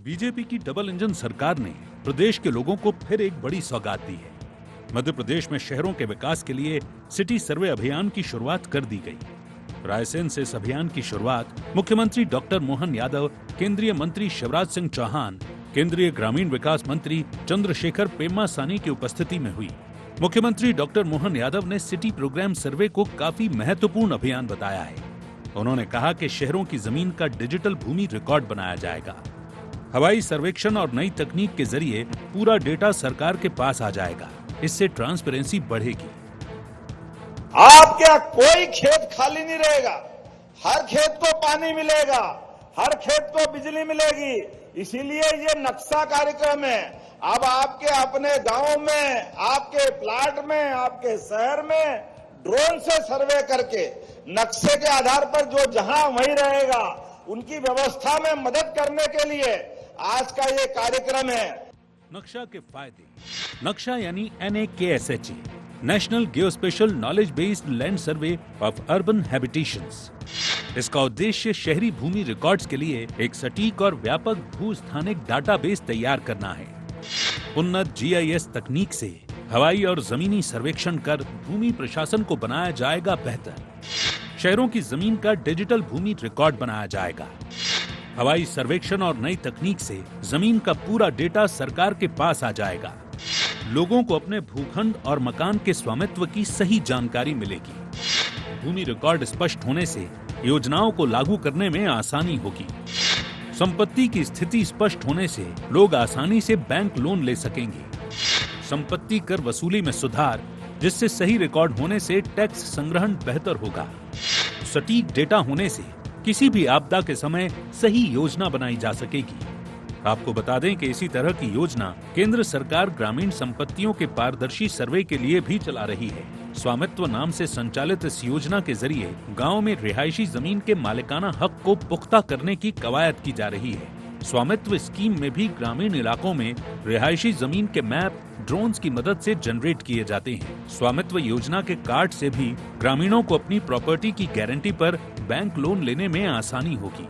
BJP की double engine सरकार ने प्रदेश के लोगों को फिर एक बड़ी सौगात दी है। मध्य प्रदेश में शहरों के विकास के लिए सिटी सर्वे अभियान की शुरुआत कर दी गई। रायसेन से इस अभियान की शुरुआत मुख्यमंत्री डॉक्टर मोहन यादव, केंद्रीय मंत्री शिवराज सिंह चौहान, केंद्रीय ग्रामीण विकास मंत्री चंद्रशेखर पेम्मासानी की उपस्थिति में हुई। मुख्यमंत्री डॉक्टर मोहन यादव ने सिटी प्रोग्राम सर्वे को काफी महत्वपूर्ण अभियान बताया है। उन्होंने कहा कि शहरों की जमीन का डिजिटल भूमि रिकॉर्ड बनाया जाएगा। हवाई सर्वेक्षण और नई तकनीक के जरिए पूरा डेटा सरकार के पास आ जाएगा। इससे ट्रांसपेरेंसी बढ़ेगी। आपके यहाँ कोई खेत खाली नहीं रहेगा, हर खेत को पानी मिलेगा, हर खेत को बिजली मिलेगी। इसीलिए ये नक्शा कार्यक्रम है। अब आपके अपने गांव में, आपके प्लाट में, आपके शहर में ड्रोन से सर्वे करके नक्शे के आधार पर जो जहां वहीं रहेगा, उनकी व्यवस्था में मदद करने के लिए आज का ये कार्यक्रम है। नक्शा के फायदे। नक्शा यानी NAKSHA, national geospatial knowledge based land survey of urban habitations. इसका उद्देश्य शहरी भूमि रिकॉर्ड्स के लिए एक सटीक और व्यापक भू स्थानिक डाटाबेस तैयार करना है। उन्नत GIS तकनीक से हवाई और जमीनी सर्वेक्षण कर भूमि प्रशासन को बनाया जाएगा बेहतर। शहरों की जमीन का डिजिटल भूमि रिकॉर्ड बनाया जाएगा। हवाई सर्वेक्षण और नई तकनीक से जमीन का पूरा डेटा सरकार के पास आ जाएगा। लोगों को अपने भूखंड और मकान के स्वामित्व की सही जानकारी मिलेगी। भूमि रिकॉर्ड स्पष्ट होने से योजनाओं को लागू करने में आसानी होगी। संपत्ति की स्थिति स्पष्ट होने से लोग आसानी से बैंक लोन ले सकेंगे। संपत्ति कर वसूली में सुधार, जिससे सही रिकॉर्ड होने से टैक्स संग्रहण बेहतर होगा। सटीक डेटा होने से किसी भी आपदा के समय सही योजना बनाई जा सकेगी। आपको बता दें कि इसी तरह की योजना केंद्र सरकार ग्रामीण संपत्तियों के पारदर्शी सर्वे के लिए भी चला रही है। स्वामित्व नाम से संचालित इस योजना के जरिए गांव में रिहायशी जमीन के मालिकाना हक को पुख्ता करने की कवायद की जा रही है। स्वामित्व स्कीम में भी ग्रामीण इलाकों में रिहायशी जमीन के मैप ड्रोन्स की मदद से जनरेट किए जाते हैं। स्वामित्व योजना के कार्ड से भी ग्रामीणों को अपनी प्रॉपर्टी की गारंटी पर बैंक लोन लेने में आसानी होगी।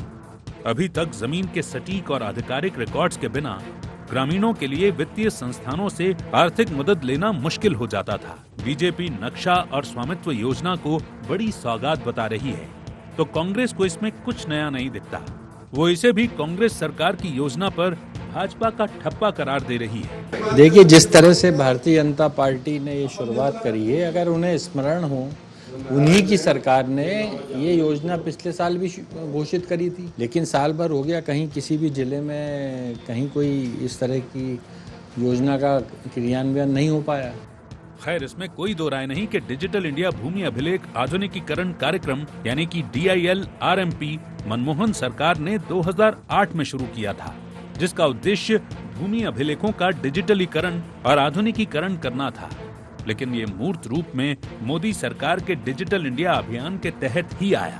अभी तक जमीन के सटीक और आधिकारिक रिकॉर्ड्स के बिना ग्रामीणों के लिए वित्तीय संस्थानों से आर्थिक मदद लेना मुश्किल हो जाता था। बीजेपी नक्शा और स्वामित्व योजना को बड़ी सौगात बता रही है, तो कांग्रेस को इसमें कुछ नया नहीं दिखता। वो इसे भी कांग्रेस सरकार की योजना पर भाजपा का ठप्पा करार दे रही है। देखिए, जिस तरह से भारतीय जनता पार्टी ने ये शुरुआत करी है, अगर उन्हें स्मरण हो, उन्हीं की सरकार ने ये योजना पिछले साल भी घोषित करी थी, लेकिन साल भर हो गया, कहीं किसी भी जिले में कहीं कोई इस तरह की योजना का क्रियान्वयन नहीं हो पाया। खैर, इसमें कोई दो राय नहीं कि डिजिटल इंडिया भूमि अभिलेख आधुनिकीकरण कार्यक्रम यानी कि DIL RMP मनमोहन सरकार ने 2008 में शुरू किया था, जिसका उद्देश्य भूमि अभिलेखों का डिजिटलीकरण और आधुनिकीकरण करना था। लेकिन ये मूर्त रूप में मोदी सरकार के डिजिटल इंडिया अभियान के तहत ही आया।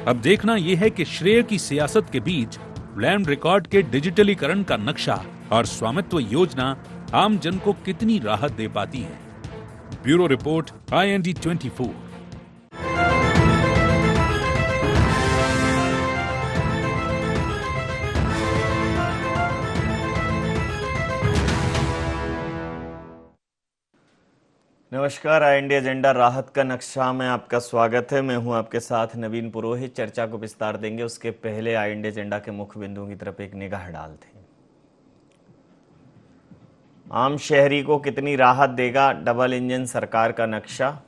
अब देखना यह है कि श्रेय की सियासत के बीच लैंड रिकॉर्ड के डिजिटलीकरण का नक्शा और स्वामित्व योजना आम जन को कितनी राहत दे पाती है। Bureau report, IND 24। नमस्कार, IND एजेंडा राहत का नक्शा में आपका स्वागत है। मैं हूं आपके साथ नवीन पुरोहित। चर्चा को विस्तार देंगे, उसके पहले IND एजेंडा के मुख्य बिंदुओं की तरफ एक निगाह डालते हैं। आम शहरी को कितनी राहत देगा डबल इंजन सरकार का नक्शा?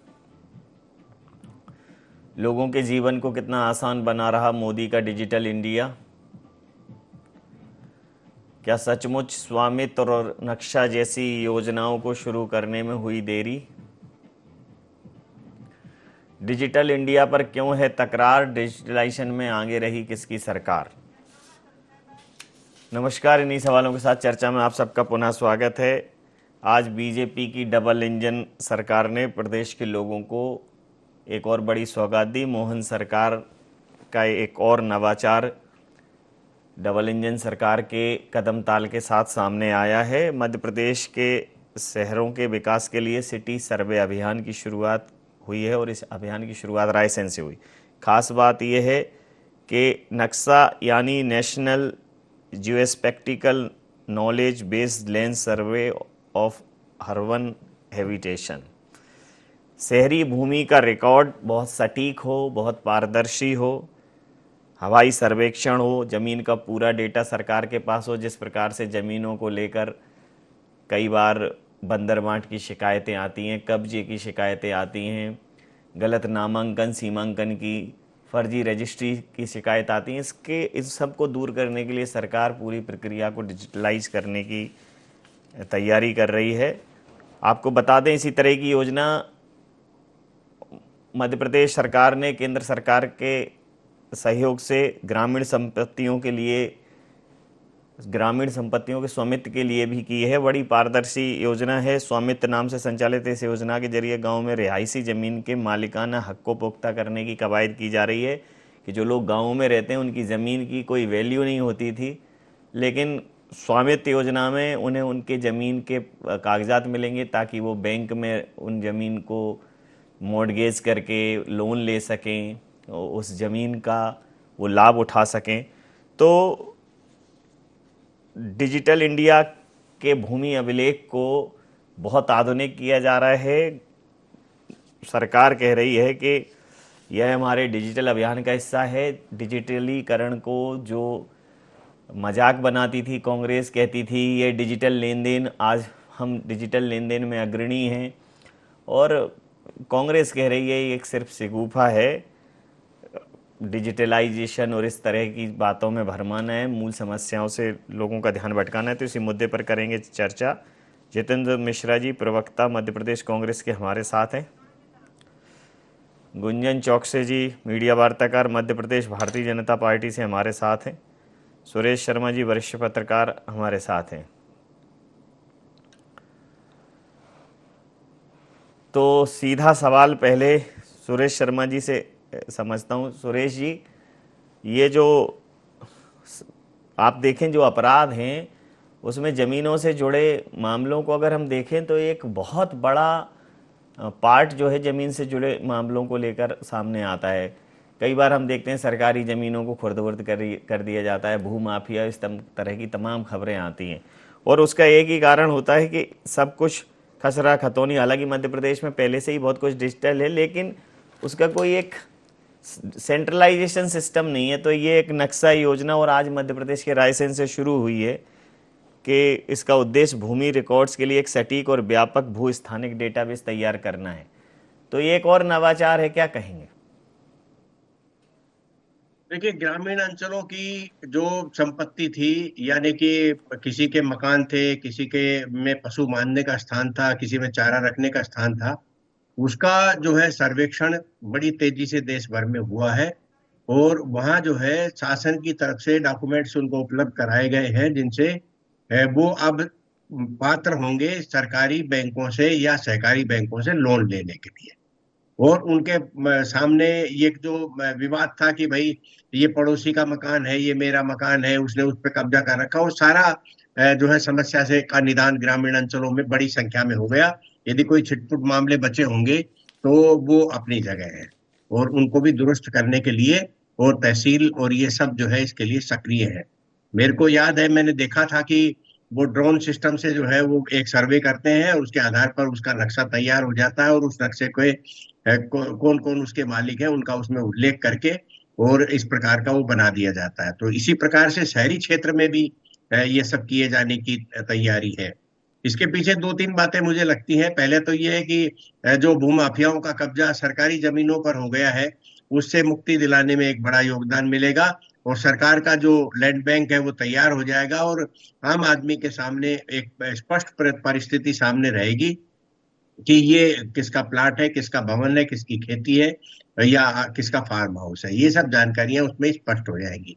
लोगों के जीवन को कितना आसान बना रहा मोदी का डिजिटल इंडिया? क्या सचमुच स्वामित्व और नक्शा जैसी योजनाओं को शुरू करने में हुई देरी? डिजिटल इंडिया पर क्यों है तकरार? डिजिटलाइजेशन में आगे रही किसकी सरकार? नमस्कार, इन्हीं सवालों के साथ चर्चा में आप सबका पुनः स्वागत है। आज बीजेपी की डबल इंजन सरकार ने प्रदेश के लोगों को एक और बड़ी सौगात दी। मोहन सरकार का एक और नवाचार डबल इंजन सरकार के कदम ताल के साथ सामने आया है। मध्य प्रदेश के शहरों के विकास के लिए सिटी सर्वे अभियान की शुरुआत हुई है और इस अभियान की शुरुआत रायसेन से हुई। खास बात यह है कि नक्शा यानी national geospatial knowledge based land survey of urban habitation. शहरी भूमि का रिकॉर्ड बहुत सटीक हो, बहुत पारदर्शी हो, हवाई सर्वेक्षण हो, ज़मीन का पूरा डेटा सरकार के पास हो। जिस प्रकार से ज़मीनों को लेकर कई बार बंदर बांट की शिकायतें आती हैं, कब्जे की शिकायतें आती हैं, गलत नामांकन सीमांकन की, फर्जी रजिस्ट्री की शिकायत आती है, इस सब को दूर करने के लिए सरकार पूरी प्रक्रिया को डिजिटलाइज करने की तैयारी कर रही है। आपको बता दें, इसी तरह की योजना मध्य प्रदेश सरकार ने केंद्र सरकार के सहयोग से ग्रामीण संपत्तियों के स्वामित्व के लिए भी की है। बड़ी पारदर्शी योजना है। स्वामित्व नाम से संचालित इस योजना के जरिए गांव में रिहायशी ज़मीन के मालिकाना हक को पुख्ता करने की कवायद की जा रही है कि जो लोग गाँव में रहते हैं उनकी ज़मीन की कोई वैल्यू नहीं होती थी, लेकिन स्वामित्व योजना में उन्हें उनके ज़मीन के कागजात मिलेंगे ताकि वो बैंक में उन ज़मीन को मॉर्गेज करके लोन ले सकें, उस ज़मीन का वो लाभ उठा सकें। तो डिजिटल इंडिया के भूमि अभिलेख को बहुत आधुनिक किया जा रहा है। सरकार कह रही है कि यह हमारे डिजिटल अभियान का हिस्सा है। डिजिटलीकरण को जो मजाक बनाती थी कांग्रेस, कहती थी ये डिजिटल लेन देन, आज हम डिजिटल लेन देन में अग्रणी हैं, और कांग्रेस कह रही है ये सिर्फ शगुफा है। डिजिटलाइजेशन और इस तरह की बातों में भरमाना है, मूल समस्याओं से लोगों का ध्यान भटकाना है। तो इसी मुद्दे पर करेंगे चर्चा। जितेंद्र मिश्रा जी, प्रवक्ता मध्य प्रदेश कांग्रेस के, हमारे साथ हैं। गुंजन चौकसे जी, मीडिया वार्ताकार मध्य प्रदेश भारतीय जनता पार्टी से, हमारे साथ हैं। सुरेश शर्मा जी, वरिष्ठ पत्रकार, हमारे साथ हैं। तो सीधा सवाल पहले सुरेश शर्मा जी से समझता हूँ। सुरेश जी, ये जो आप देखें जो अपराध हैं उसमें ज़मीनों से जुड़े मामलों को अगर हम देखें तो एक बहुत बड़ा पार्ट जो है ज़मीन से जुड़े मामलों को लेकर सामने आता है। कई बार हम देखते हैं सरकारी ज़मीनों को खुर्द-बुर्द कर दिया जाता है, भूमाफिया, इस तरह की तमाम खबरें आती हैं, और उसका एक ही कारण होता है कि सब कुछ खसरा खतौनी। हालांकि मध्य प्रदेश में पहले से ही बहुत कुछ डिजिटल है, लेकिन उसका कोई एक सेंट्रलाइजेशन सिस्टम नहीं है। तो ये एक नक्शा योजना, और आज मध्य प्रदेश के रायसेन से शुरू हुई है कि इसका उद्देश्य भूमि रिकॉर्ड्स के लिए एक सटीक और व्यापक भू स्थानिक डेटाबेस तैयार करना है। तो ये एक और नवाचार है, क्या कहेंगे? देखिए, ग्रामीण अंचलों की जो संपत्ति थी, यानी कि किसी के मकान थे, किसी के में पशु बांधने का स्थान था, किसी में चारा रखने का स्थान था, उसका जो है सर्वेक्षण बड़ी तेजी से देश भर में हुआ है, और वहाँ जो है शासन की तरफ से डॉक्यूमेंट्स उनको उपलब्ध कराए गए हैं, जिनसे वो अब पात्र होंगे सरकारी बैंकों से या सहकारी बैंकों से लोन लेने के लिए। और उनके सामने ये जो विवाद था कि भाई ये पड़ोसी का मकान है, ये मेरा मकान है, उसने उस पर कब्जा कर रखा, वो सारा जो है समस्या से का निदान ग्रामीण अंचलों में बड़ी संख्या में हो गया। यदि कोई छिटपुट मामले बचे होंगे तो वो अपनी जगह है, और उनको भी दुरुस्त करने के लिए और तहसील और ये सब जो है इसके लिए सक्रिय है। मेरे को याद है, मैंने देखा था कि वो ड्रोन सिस्टम से जो है वो एक सर्वे करते हैं, और उसके आधार पर उसका नक्शा तैयार हो जाता है, और उस नक्शे को कौन कौन उसके मालिक है उनका उसमें उल्लेख करके और इस प्रकार का वो बना दिया जाता है। तो इसी प्रकार से शहरी क्षेत्र में भी ये सब किए जाने की तैयारी है। इसके पीछे 2-3 बातें मुझे लगती हैं। पहले तो ये है कि जो भूमाफियाओं का कब्जा सरकारी जमीनों पर हो गया है, उससे मुक्ति दिलाने में एक बड़ा योगदान मिलेगा, और सरकार का जो लैंड बैंक है वो तैयार हो जाएगा, और आम आदमी के सामने एक स्पष्ट परिस्थिति सामने रहेगी कि ये किसका प्लाट है, किसका भवन है, किसकी खेती है, या किसका फार्म हाउस है। ये सब जानकारियां उसमें स्पष्ट हो जाएंगी।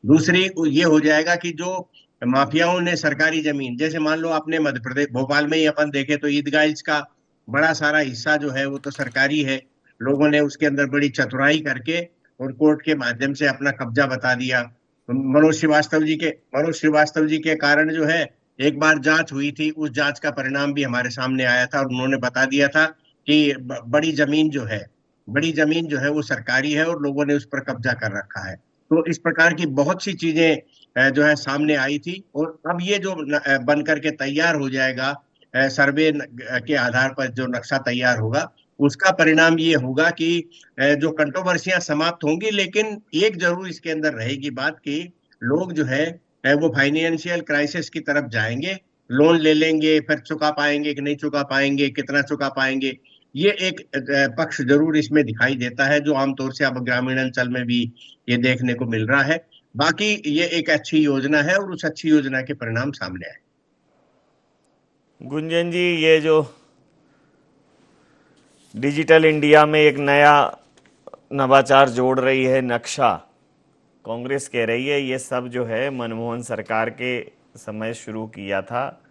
दूसरी ये हो जाएगा कि जो माफियाओं ने सरकारी जमीन, जैसे मान लो आपने मध्य प्रदेश भोपाल में ही अपन देखे तो ईदगाह का बड़ा सारा हिस्सा जो है वो तो सरकारी है। लोगों ने उसके अंदर बड़ी चतुराई करके और कोर्ट के माध्यम से अपना कब्जा बता दिया। मनोज श्रीवास्तव जी के कारण जो है एक बार जांच हुई थी, उस जांच का परिणाम भी हमारे सामने आया था, और उन्होंने बता दिया था कि बड़ी जमीन जो है वो सरकारी है और लोगों ने उस पर कब्जा कर रखा है। तो इस प्रकार की बहुत सी चीजें जो है सामने आई थी। और अब ये जो बन करके तैयार हो जाएगा, सर्वे के आधार पर जो नक्शा तैयार होगा, उसका परिणाम ये होगा कि जो कंट्रोवर्सियां समाप्त होंगी, लेकिन एक जरूर इसके अंदर रहेगी बात कि लोग जो है वो फाइनेंशियल क्राइसिस की तरफ जाएंगे, लोन ले लेंगे, फिर चुका पाएंगे कि नहीं चुका पाएंगे, कितना चुका पाएंगे। ये एक पक्ष जरूर इसमें दिखाई देता है, जो आमतौर से अब ग्रामीण अंचल में भी ये देखने को मिल रहा है। बाकी ये एक अच्छी योजना है और उस अच्छी योजना के परिणाम सामने आए। गुंजन जी, ये जो डिजिटल इंडिया में एक नया नवाचार जोड़ रही है नक्शा, कांग्रेस कह रही है ये सब जो है मनमोहन सरकार के समय शुरू किया था,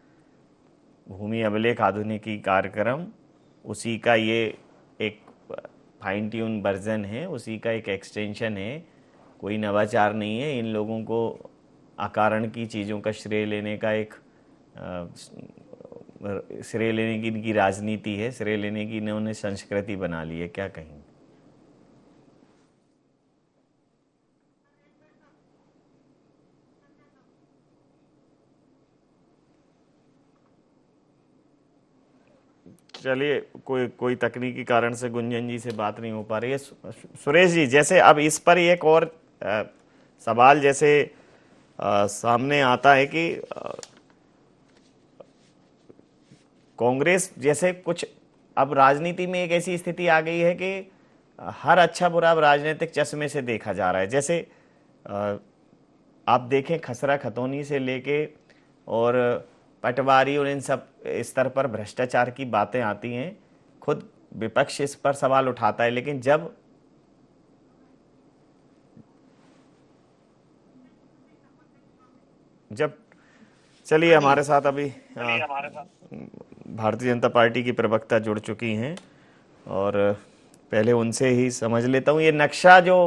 भूमि अभिलेख आधुनिकी कार्यक्रम, उसी का ये एक फाइन ट्यून वर्जन है, उसी का एक एक्सटेंशन है, कोई नवाचार नहीं है। इन लोगों को अकारण की चीज़ों का श्रेय लेने का एक श्रेय लेने की इनकी राजनीति है, श्रेय लेने की इन्होंने संस्कृति बना ली है। क्या कहेंगे? चलिए, कोई तकनीकी कारण से गुंजन जी से बात नहीं हो पा रही है। सुरेश जी, जैसे अब इस पर एक और सवाल जैसे सामने आता है कि कांग्रेस जैसे कुछ अब राजनीति में एक ऐसी स्थिति आ गई है कि हर अच्छा बुरा अब राजनीतिक चश्मे से देखा जा रहा है। जैसे आप देखें, खसरा खतौनी से लेके और पटवारी और इन सब स्तर पर भ्रष्टाचार की बातें आती हैं, खुद विपक्ष इस पर सवाल उठाता है, लेकिन जब चलिए हमारे साथ अभी भारतीय जनता पार्टी की प्रवक्ता जुड़ चुकी हैं और पहले उनसे ही समझ लेता हूं। ये नक्शा जो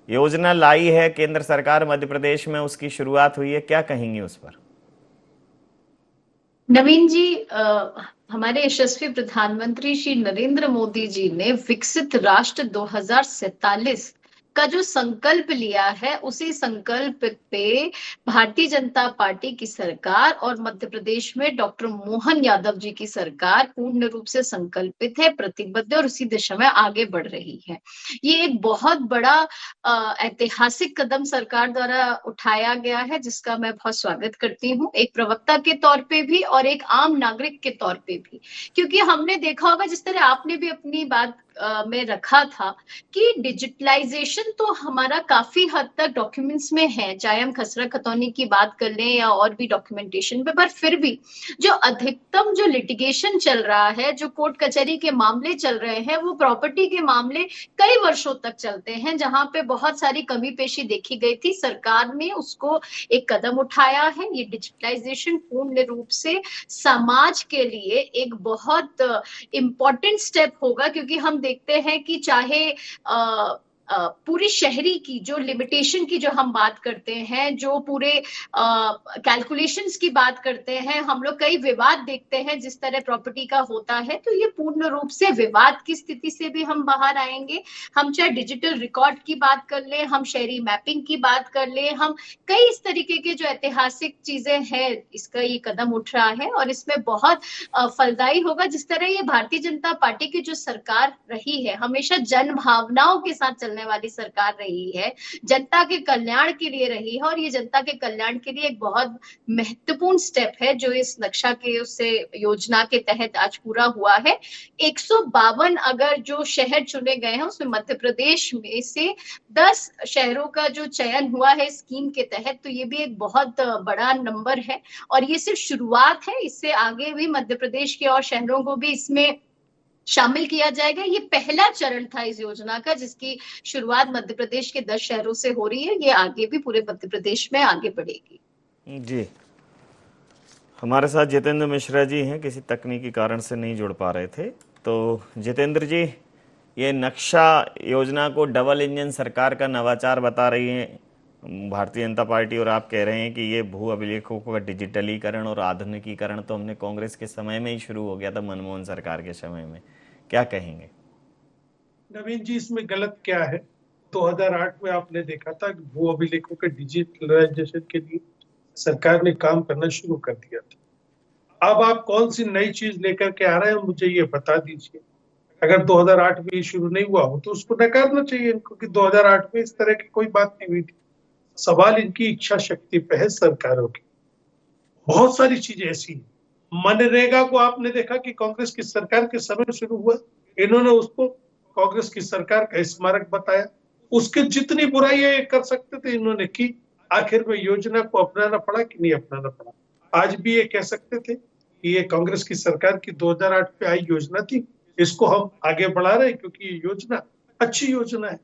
योजना लाई है केंद्र सरकार मध्य प्रदेश में, उसकी शुरुआत हुई है, क्या कहेंगे उस पर? नवीन जी, हमारे यशस्वी प्रधानमंत्री श्री नरेंद्र मोदी जी ने विकसित राष्ट्र 2047 का जो संकल्प लिया है, उसी संकल्प पे भारतीय जनता पार्टी की सरकार और मध्य प्रदेश में डॉक्टर मोहन यादव जी की सरकार पूर्ण रूप से संकल्पित है, प्रतिबद्ध और उसी दिशा में आगे बढ़ रही है। ये एक बहुत बड़ा ऐतिहासिक कदम सरकार द्वारा उठाया गया है, जिसका मैं बहुत स्वागत करती हूँ, एक प्रवक्ता के तौर पे भी और एक आम नागरिक के तौर पे भी। क्योंकि हमने देखा होगा, जिस तरह आपने भी अपनी बात में रखा था कि डिजिटलाइजेशन तो हमारा काफी हद तक डॉक्यूमेंट्स में है, चाहे हम खसरा खतौनी की बात कर लें या और भी डॉक्यूमेंटेशन पे, पर फिर भी जो अधिकतम जो लिटिगेशन चल रहा है, जो कोर्ट कचहरी के मामले चल रहे हैं, वो प्रॉपर्टी के मामले कई वर्षों तक चलते हैं, जहां पे बहुत सारी कमी पेशी देखी गई थी। सरकार ने उसको एक कदम उठाया है। ये डिजिटलाइजेशन पूर्ण रूप से समाज के लिए एक बहुत इम्पोर्टेंट स्टेप होगा, क्योंकि हम देखते हैं कि चाहे पूरी शहरी की जो लिमिटेशन की जो हम बात करते हैं, जो पूरे कैलकुलेशंस की बात करते हैं, हम लोग कई विवाद देखते हैं जिस तरह प्रॉपर्टी का होता है, तो ये पूर्ण रूप से विवाद की स्थिति से भी हम बाहर आएंगे। हम चाहे डिजिटल रिकॉर्ड की बात कर लें, हम शहरी मैपिंग की बात कर लें, हम कई इस तरीके के जो ऐतिहासिक चीजें हैं, इसका ये कदम उठ रहा है और इसमें बहुत फलदायी होगा। जिस तरह ये भारतीय जनता पार्टी की जो सरकार रही है, हमेशा जन भावनाओं के साथ वाली सरकार रही है, जनता के कल्याण के लिए रही है, और ये जनता के कल्याण के लिए एक बहुत महत्वपूर्ण स्टेप है जो इस नक्शा के उससे योजना के तहत आज पूरा हुआ है। 152 अगर जो शहर चुने गए हैं, उसमें मध्य प्रदेश में से 10 शहरों का जो चयन हुआ है स्कीम के तहत, तो ये भी एक बहुत बड़ा नंबर है और ये सिर्फ शुरुआत है। इससे आगे भी मध्य प्रदेश के और शहरों को भी इसमें शामिल किया जाएगा। ये पहला चरण था इस योजना का, जिसकी शुरुआत मध्य प्रदेश के 10 शहरों से हो रही है। ये आगे भी पूरे मध्य प्रदेश में आगे बढ़ेगी। जी, हमारे साथ जितेंद्र मिश्रा जी हैं, किसी तकनीकी कारण से नहीं जुड़ पा रहे थे। तो जितेंद्र जी, ये नक्शा योजना को डबल इंजन सरकार का नवाचार बता रही है भारतीय जनता पार्टी, और आप कह रहे हैं कि ये भू अभिलेखों का डिजिटलीकरण और आधुनिकीकरण तो हमने कांग्रेस के समय में ही शुरू हो गया था, मनमोहन सरकार के समय में। क्या कहेंगे? नवीन जी, इसमें गलत क्या है? 2008 में आपने देखा था कि भू अभिलेखों के डिजिटलाइजेशन के लिए सरकार ने काम करना शुरू कर दिया था। अब आप कौन सी नई चीज लेकर के आ रहे हैं, मुझे ये बता दीजिए। अगर 2008 में ये शुरू नहीं हुआ हो तो उसको नकारना चाहिए इनको कि 2008 में इस तरह की कोई बात नहीं हुई थी। सवाल इनकी इच्छा शक्ति पे है सरकारों की। बहुत सारी चीजें ऐसी हैं। मनरेगा को आपने देखा कि कांग्रेस की सरकार के समय शुरू हुआ, इन्होंने उसको कांग्रेस की सरकार का स्मारक बताया। उसके जितनी बुराइयां ये कर सकते थे इन्होंने की। आखिर में योजना को अपनाना पड़ा कि नहीं अपनाना पड़ा। आज भी ये कह सकते थे कि ये कांग्रेस की सरकार की 2008 पे आई योजना थी, इसको हम आगे बढ़ा रहे हैं क्योंकि ये योजना अच्छी योजना है।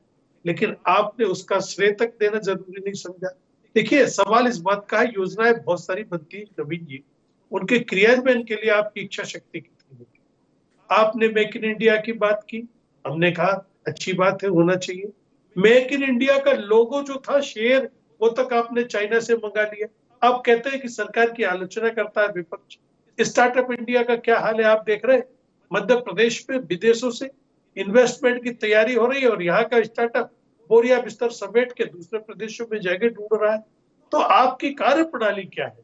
लेकिन आपने उसका श्रेय तक देना जरूरी नहीं समझा। देखिए, सवाल इस बात का है, योजनाएं बहुत सारी बनती है नवीन जी, उनके क्रियान्वयन के लिए आपकी इच्छा शक्ति कितनी होती है। आपने मेक इन इंडिया की बात की, हमने कहा अच्छी बात है, होना चाहिए। मेक इन इंडिया का लोगो जो था शेर, वो तक आपने चाइना से मंगा लिया। आप कहते हैं कि सरकार की आलोचना करता है विपक्ष। स्टार्टअप इंडिया का क्या हाल है आप देख रहे हैं। मध्य प्रदेश में विदेशों से इन्वेस्टमेंट की तैयारी हो रही है और यहाँ का स्टार्टअप बोरिया बिस्तर समेट के दूसरे प्रदेशों में जगह ढूंढ रहा है। तो आपकी कार्य प्रणाली क्या है,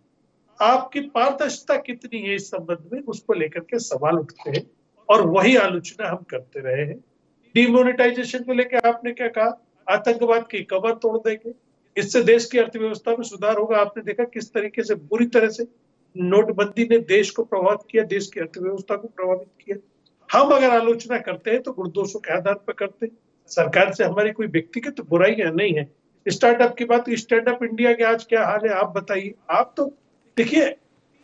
आपकी पारदर्शिता कितनी है, इस संबंध में उसको लेकर के सवाल उठते हैं और वही आलोचना हम करते रहे हैं। डिमोनेटाइजेशन को लेकर आपने क्या कहा, आतंकवाद की कमर तोड़ देंगे, इससे देश की अर्थव्यवस्था में सुधार होगा। आपने देखा किस तरीके से बुरी तरह से नोटबंदी ने देश को प्रभावित किया, देश की अर्थव्यवस्था को प्रभावित किया। हम अगर आलोचना करते हैं तो गुणदोषों के आधार पर करते हैं। सरकार से हमारी कोई व्यक्तिगत बुराइयां नहीं है। स्टार्टअप की बात, स्टार्टअप इंडिया के आज क्या हाल है आप बताइए। आप तो देखिए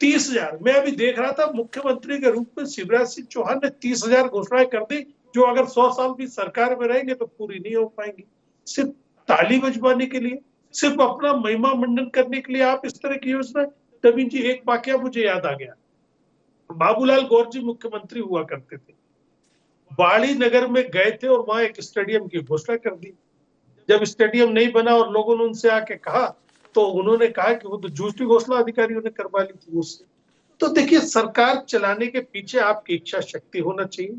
30,000, मैं अभी देख रहा था मुख्यमंत्री के रूप में शिवराज सिंह चौहान ने 30,000 घोषणाएं कर दी, जो अगर 100 साल भी सरकार में रहेंगे तो पूरी नहीं हो पाएंगी। सिर्फ ताली बजवाने के लिए, सिर्फ अपना महिमा मंडन करने के लिए आप इस तरह की योजना। नवीन जी, एक वाकया मुझे याद आ गया। बाबूलाल गौर जी मुख्यमंत्री हुआ करते थे, बाड़ी नगर में गए थे और वहां एक स्टेडियम की घोषणा कर दी। जब स्टेडियम नहीं बना और लोगों ने उनसे आके कहा तो उन्होंने कहा कि वो तो झूठी घोषणा अधिकारियों ने करवा ली थी मुझसे। तो देखिए, सरकार चलाने के पीछे आपकी इच्छा शक्ति होना चाहिए।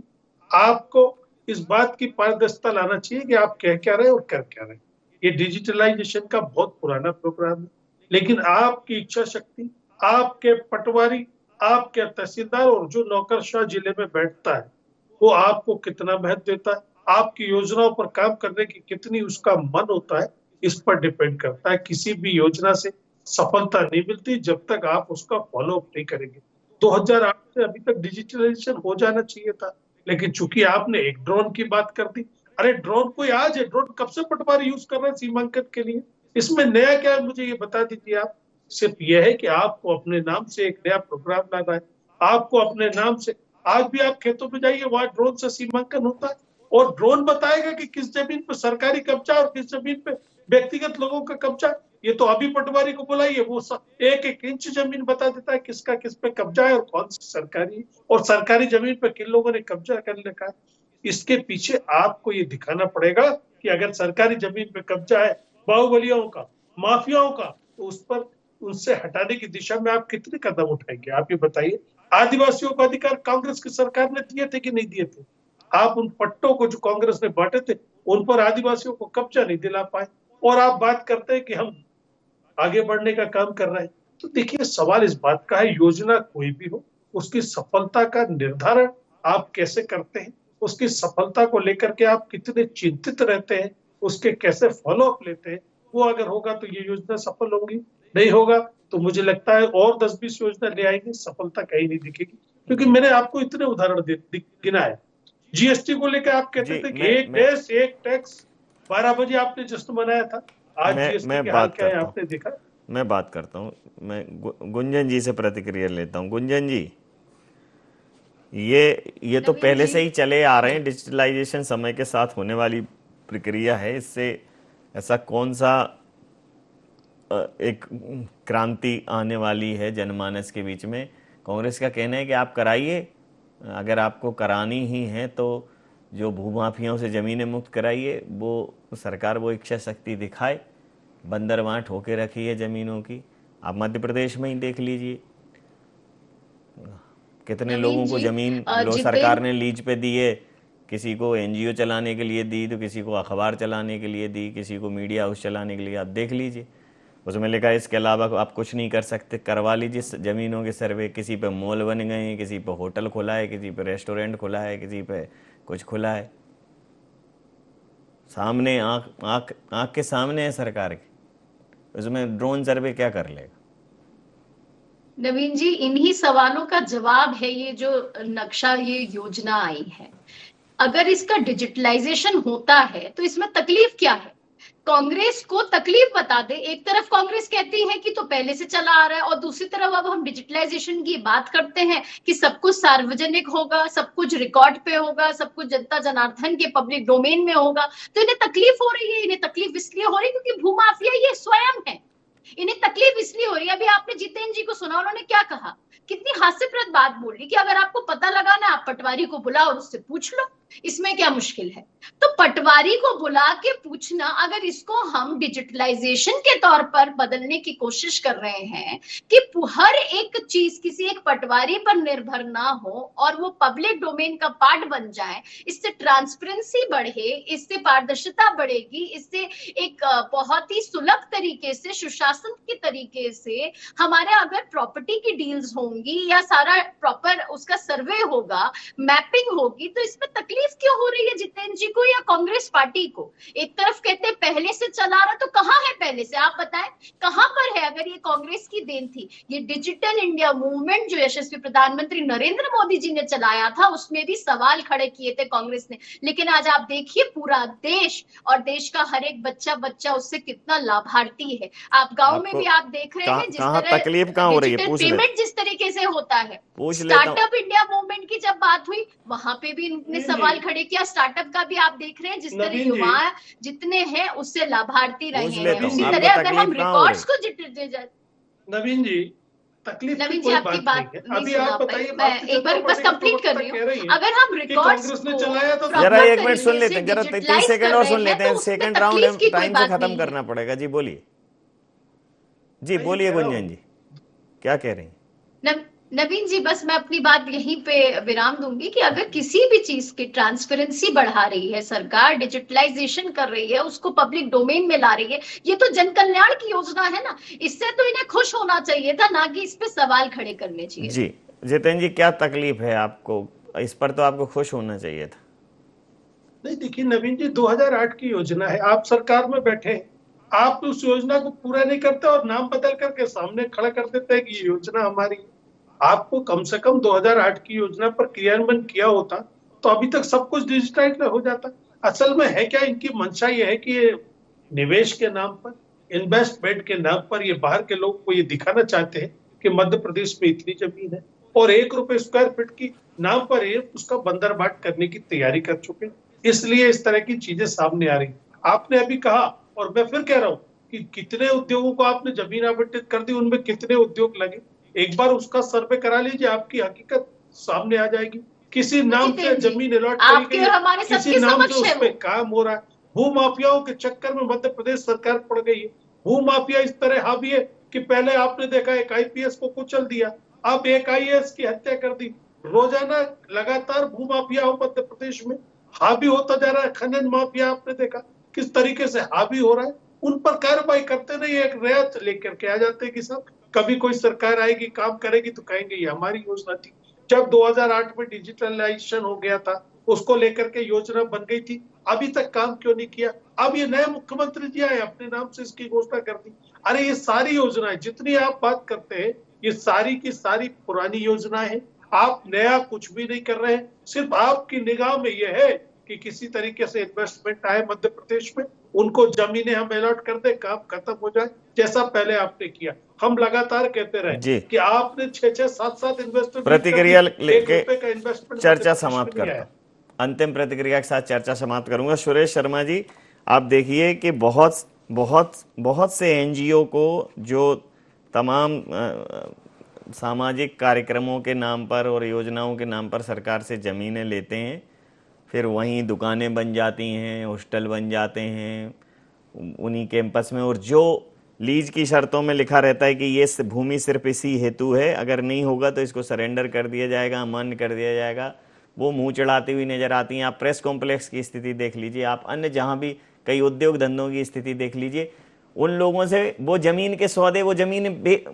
आपको इस बात की पारदर्शिता लाना चाहिए कि आप कह क्या रहे और कर क्या रहे। ये डिजिटलाइजेशन का बहुत पुराना प्रोग्राम है, लेकिन आपकी इच्छा शक्ति, आपके पटवारी, आपके तहसीलदार और जो नौकरशाह जिले में बैठता है वो आपको कितना महत्व देता है, आपकी योजनाओं पर काम करने की कितनी उसका मन होता है, इस पर डिपेंड करता है। किसी भी योजना से सफलता नहीं मिलती जब तक आप उसका फॉलो अप नहीं करेंगे। 2008 से अभी तक डिजिटलाइजेशन हो जाना चाहिए था, लेकिन चूंकि आपने एक ड्रोन की बात कर दी। अरे ड्रोन कोई आज है, ड्रोन कब से पटवारी यूज कर रहे हैं सीमांकन के लिए। इसमें नया क्या है मुझे ये बता दीजिए आप। सिर्फ यह है कि आपको अपने नाम से एक नया प्रोग्राम लाना है, आपको अपने नाम से। आज भी आप खेतों में जाइए, वहां ड्रोन से सीमांकन होता है और ड्रोन बताएगा कि किस जमीन पे सरकारी कब्जा और किस जमीन पे व्यक्तिगत लोगों का कब्जा। ये तो अभी पटवारी को बुलाइए, वो एक एक इंच जमीन बता देता है किसका किस पे कब्जा है और कौन सी सरकारी, और सरकारी जमीन पे किन लोगों ने कब्जा कर रखा है। इसके पीछे आपको ये दिखाना पड़ेगा कि अगर सरकारी जमीन पे कब्जा है बाहुबलियों का, माफियाओं का, तो उस पर उनसे हटाने की दिशा में आप कितने कदम उठाएंगे, आप ये बताइए। आदिवासियों को अधिकार कांग्रेस की सरकार ने दिए थे कि नहीं दिए थे। आप उन पट्टों को जो कांग्रेस ने बांटे थे उन पर आदिवासियों को कब्जा नहीं दिला पाए, और आप बात करते हैं कि हम आगे बढ़ने का काम कर रहे हैं। तो देखिए, सवाल इस बात का है, योजना कोई भी हो उसकी सफलता का निर्धारण आप कैसे करते हैं, उसकी सफलता को लेकर के आप कितने चिंतित रहते हैं, उसके कैसे फॉलो अप लेते हैं। वो अगर होगा तो ये योजना सफल होगी, नहीं होगा तो मुझे लगता है और 10-20 योजना ले आएंगे, सफलता कहीं नहीं दिखेगी। क्योंकि मैंने आपको इतने उदाहरण गिनाए। जीएसटी को लेकर आप कहते थे कि एक देश एक टैक्स, 12 बजे आपने जश्न मनाया था। आज जीएसटी के हाल क्या है आपने देखा। मैं बात करता हूँ, मैं गुंजन जी से प्रतिक्रिया लेता हूँ। गुंजन जी, ये तो पहले से ही चले आ रहे हैं, डिजिटलाइजेशन समय के साथ होने वाली प्रक्रिया है। इससे ऐसा कौन सा एक क्रांति आने वाली है जनमानस के बीच में। कांग्रेस का कहना है कि आप कराइए, अगर आपको करानी ही है तो जो भूमाफियाओं से ज़मीनें मुक्त कराइए, वो सरकार वो इच्छा शक्ति दिखाए। बंदरवांट होके रखी है ज़मीनों की, आप मध्य प्रदेश में ही देख लीजिए कितने लोगों को ज़मीन सरकार ने लीज पे दी है किसी को एनजीओ चलाने के लिए दी, तो किसी को अखबार चलाने के लिए दी, किसी को मीडिया हाउस चलाने के लिए। आप देख लीजिए, उसमें लिखा है इसके अलावा आप कुछ नहीं कर सकते। करवा लीजिए ज़मीनों के सर्वे। किसी पे मॉल बन गए हैं, किसी पे होटल खुला है, किसी पे रेस्टोरेंट खुला है, किसी पे कुछ खुला है। सामने आँख के सामने है सरकार की, उसमें ड्रोन सर्वे क्या कर लेगा? नवीन जी, इन्हीं सवालों का जवाब है ये जो नक्शा, ये योजना आई है। अगर इसका डिजिटलाइजेशन होता है तो इसमें तकलीफ क्या है? कांग्रेस को तकलीफ बता दे। एक तरफ कांग्रेस कहती है कि तो पहले से चला आ रहा है, और दूसरी तरफ अब हम डिजिटलाइजेशन की बात करते हैं कि सब कुछ सार्वजनिक होगा, सब कुछ रिकॉर्ड पे होगा, सब कुछ जनता जनार्दन के पब्लिक डोमेन में होगा। तो इन्हें तकलीफ हो रही है। इन्हें तकलीफ इसलिए हो रही है क्योंकि भूमाफिया ये स्वयं है। इन्हें तकलीफ इसलिए हो रही है। अभी आपने जितेंद्र जी को सुना, उन्होंने क्या कहा, कितनी हास्यप्रद बात बोली कि अगर आपको पता लगाना, आप पटवारी को बुलाओ और उससे पूछ लो, इसमें क्या मुश्किल है। तो पटवारी को बुला के पूछना, अगर इसको हम डिजिटलाइजेशन के तौर पर बदलने की कोशिश कर रहे हैं कि हर एक चीज किसी एक पटवारी पर निर्भर ना हो और वो पब्लिक डोमेन का पार्ट बन जाए, इससे ट्रांसपेरेंसी बढ़े, इससे पारदर्शिता बढ़ेगी, इससे एक बहुत ही सुलभ तरीके से, सुशासन के तरीके से हमारे अगर प्रॉपर्टी की डील्स होंगी या सारा प्रॉपर उसका सर्वे होगा, मैपिंग होगी, तो इसमें तकलीफ क्यों हो रही है जितेंद्र जी को या कांग्रेस पार्टी को? एक तरफ कहते हैं पहले से चला रहा, तो कहां है पहले से? आप बताएं कहां पर है? अगर ये कांग्रेस की देन थी, ये डिजिटल इंडिया मूवमेंट जो यशस्वी प्रधानमंत्री नरेंद्र मोदी जी ने चलाया था, उसमें भी सवाल खड़े किए थे कांग्रेस ने। लेकिन आज आप देखिए पूरा देश और देश का हर एक बच्चा उससे कितना लाभार्थी है। आप गांव में भी आप देख रहे हैं जिस तरह तकलीफ कहां हो रही है, पूछ पेमेंट जिस तरीके से होता है। पूछ लेता हूं। स्टार्टअप इंडिया मूवमेंट की जब बात हुई, वहां पे भी इन्होंने सवाल खड़े किया। स्टार्टअप का भी आप देख रहे हैं, जिस तरह युवा जितने हैं उससे लाभार्थी रहे हैं। उसी तरह अगर हम रिकॉर्ड्स को नवीन जी, तकलीफ नवीन जी आपकी बात नहीं सुना पाई, मैं एक बार बस कंप्लीट कर रही हूँ। अगर हम रिकॉर्ड्स को जरा एक मिनट सुन लेते हैं, जरा 30 सेकंड और सुन लेते हैं। सेकंड राउंड टाइम से खत्म करना पड़ेगा। जी बोलिए, जी बोलिए गुंजन जी, क्या कह रही हैं? नवीन जी, बस मैं अपनी बात यहीं पे विराम दूंगी कि अगर किसी भी चीज की ट्रांसपेरेंसी बढ़ा रही है सरकार, डिजिटलाइजेशन कर रही है, उसको पब्लिक डोमेन में ला रही है, ये तो जन कल्याण की योजना है ना, इससे तो इन्हें खुश होना चाहिए था, ना कि इस पे सवाल खड़े करने चाहिए। जी जितेंद्र जी, क्या तकलीफ है आपको? इस पर तो आपको खुश होना चाहिए था। नहीं देखिए नवीन जी, 2008 की योजना है, आप सरकार में बैठे, आप उस योजना को पूरा नहीं करते और नाम बदल करके सामने खड़ा कर देते हैं कि ये योजना हमारी। आपको कम से कम 2008 की योजना पर क्रियान्वयन किया होता तो अभी तक सब कुछ डिजिटाइज हो जाता। असल में है क्या, इनकी मंशा ये है कि ये निवेश के नाम पर, इन्वेस्टमेंट के नाम पर, ये बाहर के लोग को ये दिखाना चाहते हैं कि मध्य प्रदेश में इतनी जमीन है, और 1 रुपए स्क्वायर फीट की नाम पर ये उसका बंदरबाट करने की तैयारी कर चुके हैं। इसलिए इस तरह की चीजें सामने आ रही। आपने अभी कहा और मैं फिर कह रहा हूँ कि कितने उद्योगों को आपने जमीन आवंटित कर दी, उनमें कितने उद्योग लगे, एक बार उसका सर्वे करा लीजिए, आपकी हकीकत सामने आ जाएगी। किसी नाम से जमीन अलॉट करी गई, किसी नाम से उसमें काम हो रहा है। भू माफियाओं के चक्कर में मध्य प्रदेश सरकार पड़ गई है। भू माफिया इस तरह हावी है कि पहले आपने देखा एक आईपीएस को कुचल दिया, अब एक आईएएस की हत्या कर दी। रोजाना लगातार भू माफिया मध्य प्रदेश में हावी होता जा रहा है। खनन माफिया आपने देखा किस तरीके से हावी हो रहा है। उन पर कार्रवाई करते नहीं, एक रियायत लेकर के आ जाते हैं कि सब कभी कोई सरकार आएगी काम करेगी तो कहेंगे ये हमारी योजना थी। जब 2008 में डिजिटलाइजेशन हो गया था, उसको लेकर के योजना बन गई थी, अभी तक काम क्यों नहीं किया? अब ये नए मुख्यमंत्री जी आए, अपने नाम से इसकी घोषणा कर दी। अरे ये सारी योजनाएं जितनी आप बात करते हैं, ये सारी की सारी पुरानी योजनाएं हैं। आप नया कुछ भी नहीं कर रहे हैं। सिर्फ आपकी निगाह में यह है कि किसी तरीके से इन्वेस्टमेंट आए मध्य प्रदेश में, उनको जमीनें हम अलॉट कर दे, काम खत्म हो जाए, जैसा पहले आपने किया। हम लगातार कहते रहे कि आपने 6-6, 7-7 इन्वेस्टर प्रतिक्रिया लेके चर्चा समाप्त करता। अंतिम प्रतिक्रिया के साथ चर्चा समाप्त करूंगा। सुरेश शर्मा जी, आप देखिए कि बहुत से एनजीओ को जो तमाम सामाजिक कार्यक्रमों के नाम पर और योजनाओं के नाम पर सरकार से जमीनें लेते हैं, फिर वहीं दुकानें बन जाती हैं, हॉस्टल बन जाते हैं उन्हीं कैंपस में, और जो लीज की शर्तों में लिखा रहता है कि ये भूमि सिर्फ इसी हेतु है, अगर नहीं होगा तो इसको सरेंडर कर दिया जाएगा, अमान्य कर दिया जाएगा। वो मुंह चढ़ाती हुई नजर आती हैं। आप प्रेस कॉम्प्लेक्स की स्थिति देख लीजिए, आप अन्य जहां भी कई उद्योग धंधों की स्थिति देख लीजिए, उन लोगों से वो जमीन के सौदे, वो जमीन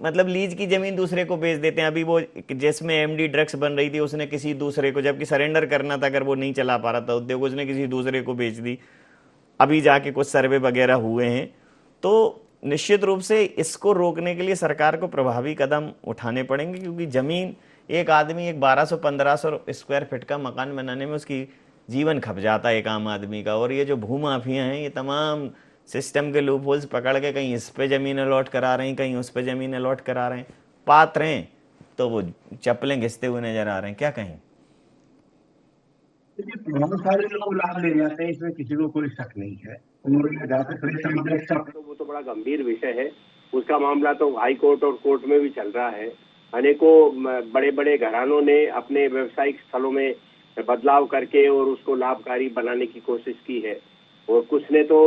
मतलब लीज की जमीन दूसरे को बेच देते हैं। अभी वो जिसमें एमडी ड्रग्स बन रही थी उसने किसी दूसरे को, जबकि सरेंडर करना था, अगर वो नहीं चला पा रहा था उद्योग, उसने किसी दूसरे को बेच दी। अभी जाके कुछ सर्वे वगैरह हुए हैं। तो निश्चित रूप से इसको रोकने के लिए सरकार को प्रभावी कदम उठाने पड़ेंगे, क्योंकि जमीन एक आदमी एक 1200-1500 स्क्वायर फीट का मकान बनाने में उसकी जीवन खप जाता है एक आम आदमी का। और ये जो भूमाफिया हैं, ये तमाम सिस्टम के लूप होल्स पकड़ के कहीं इस पे जमीन अलॉट करा रहे हैं, कहीं उस पे जमीन अलॉट करा रहे हैं। पात्र हैं तो वो चप्पलें घिसते हुए नजर आ रहे हैं। क्या कहें? बहुत सारे लोग लाभ ले जाते हैं, इसमें किसी को कोई शक नहीं है। तो वो तो बड़ा गंभीर विषय है, उसका मामला तो हाई कोर्ट और कोर्ट में भी चल रहा है। अनेकों बड़े बड़े घरानों ने अपने व्यवसायिक स्थलों में बदलाव करके और उसको लाभकारी बनाने की कोशिश की है, और कुछ ने तो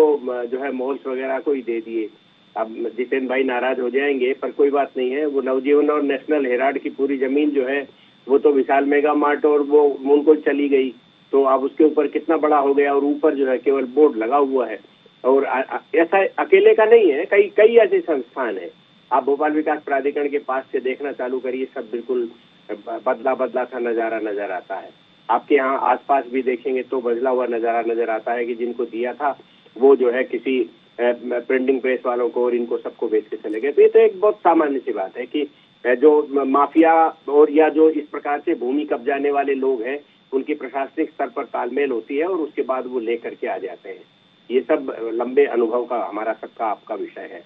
जो है मॉल्स वगैरह को ही दे दिए। अब जितेंद्र भाई नाराज हो जाएंगे, पर कोई बात नहीं है। वो नवजीवन और नेशनल हेराल्ड की पूरी जमीन जो है वो तो विशाल मेगा मार्ट और वो उनको चली गई, तो अब उसके ऊपर कितना बड़ा हो गया, और ऊपर जो है केवल बोर्ड लगा हुआ है। और ऐसा अकेले का नहीं है, कई ऐसे संस्थान है। आप भोपाल विकास प्राधिकरण के पास से देखना चालू करिए, सब बिल्कुल बदला सा नजारा नजर आता है। आपके यहाँ आसपास भी देखेंगे तो बदला हुआ नजारा नजर आता है कि जिनको दिया था वो जो है किसी प्रिंटिंग प्रेस वालों को और इनको सबको बेच के चले गए। तो ये तो एक बहुत सामान्य सी बात है कि जो माफिया और या जो इस प्रकार से भूमि कब्जाने वाले लोग हैं, उनकी प्रशासनिक स्तर पर तालमेल होती है और उसके बाद वो लेकर के आ जाते हैं। ये सब लंबे अनुभव का हमारा सबका आपका विषय है।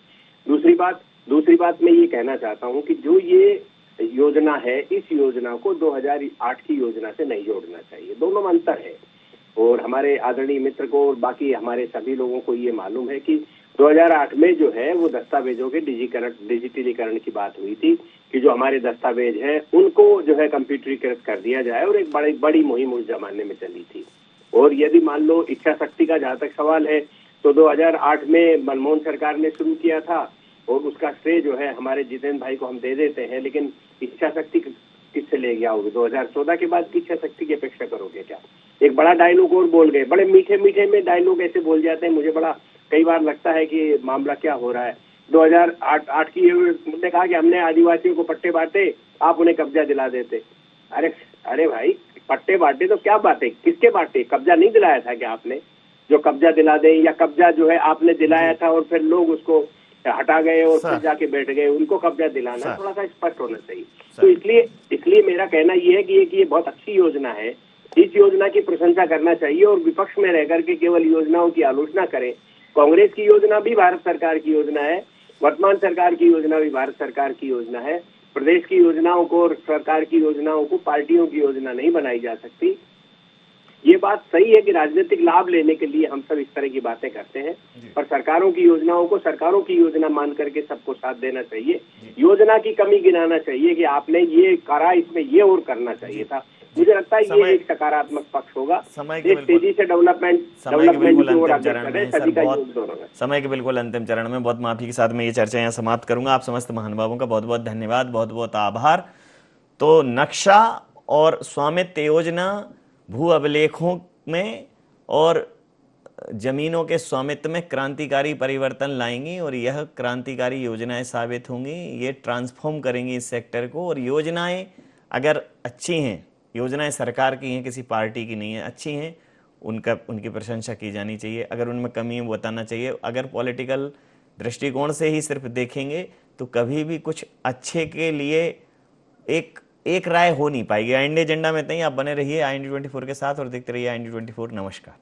दूसरी बात मैं ये कहना चाहता हूँ कि जो ये योजना है, इस योजना को 2008 की योजना से नहीं जोड़ना चाहिए। दोनों में अंतर है, और हमारे आदरणीय मित्र को और बाकी हमारे सभी लोगों को ये मालूम है कि 2008 में जो है वो दस्तावेजों के डिजिटलीकरण की बात हुई थी कि जो हमारे दस्तावेज हैं उनको जो है कंप्यूटरीकृत कर दिया जाए, और एक बड़ी मुहिम उस जमाने में चली थी। और यदि मान लो इच्छा शक्ति का जहाँ तक सवाल है, तो 2008 में मनमोहन सरकार ने शुरू किया था, और उसका श्रेय जो है हमारे जितेंद्र भाई को हम दे देते हैं, लेकिन इच्छा शक्ति किससे ले गया होगी? 2014 के बाद की इच्छा शक्ति की अपेक्षा करोगे क्या? एक बड़ा डायलॉग और बोल गए, बड़े मीठे मीठे में डायलॉग ऐसे बोल जाते हैं, मुझे बड़ा कई बार लगता है कि मामला क्या हो रहा है। 2008 की मुझे कहा कि हमने आदिवासियों को पट्टे बांटे, आप उन्हें कब्जा दिला देते। अरे भाई, पट्टे बांटे तो क्या बात है, किसके बांटे? कब्जा नहीं दिलाया था क्या आपने? जो कब्जा दिला दे, या कब्जा जो है आपने दिलाया था और फिर लोग उसको हटा गए और फिर जाके बैठ गए, उनको कब्जा दिलाना थोड़ा सा स्पष्ट होना चाहिए। तो इसलिए मेरा कहना ये है कि ये बहुत अच्छी योजना है, इस योजना की प्रशंसा करना चाहिए, और विपक्ष में रह करके केवल योजनाओं की आलोचना करें। कांग्रेस की योजना भी भारत सरकार की योजना है, वर्तमान सरकार की योजना भी भारत सरकार की योजना है। प्रदेश की योजनाओं को और सरकार की योजनाओं को पार्टियों की योजना नहीं बनाई जा सकती। ये बात सही है कि राजनीतिक लाभ लेने के लिए हम सब इस तरह की बातें करते हैं, पर सरकारों की योजनाओं को सरकारों की योजना मान करके सबको साथ देना चाहिए। योजना की कमी गिनाना चाहिए कि आपने ये करा, इसमें ये और करना चाहिए था। मुझे लगता है ये एक सकारात्मक पक्ष होगा। तेजी से डेवलपमेंट समय के बिल्कुल अंतिम चरण में बहुत माफी के साथ मैं ये चर्चा यहाँ समाप्त करूंगा। आप समस्त महानुभावों का बहुत बहुत धन्यवाद, बहुत बहुत आभार। तो नक्शा और स्वामित्व योजना भू अभिलेखों में और जमीनों के स्वामित्व में क्रांतिकारी परिवर्तन लाएंगी, और यह क्रांतिकारी योजनाएं साबित होंगी। ये ट्रांसफॉर्म करेंगी इस सेक्टर को। और योजनाएं अगर अच्छी हैं, योजनाएं सरकार की हैं, किसी पार्टी की नहीं है, अच्छी हैं, उनकी प्रशंसा की जानी चाहिए। अगर उनमें कमी है बताना चाहिए। अगर पॉलिटिकल दृष्टिकोण से ही सिर्फ देखेंगे तो कभी भी कुछ अच्छे के लिए एक राय हो नहीं पाएगी। IND एजेंडा में नहीं, आप बने रहिए IND 24 के साथ और देखते रहिए IND 24। नमस्कार।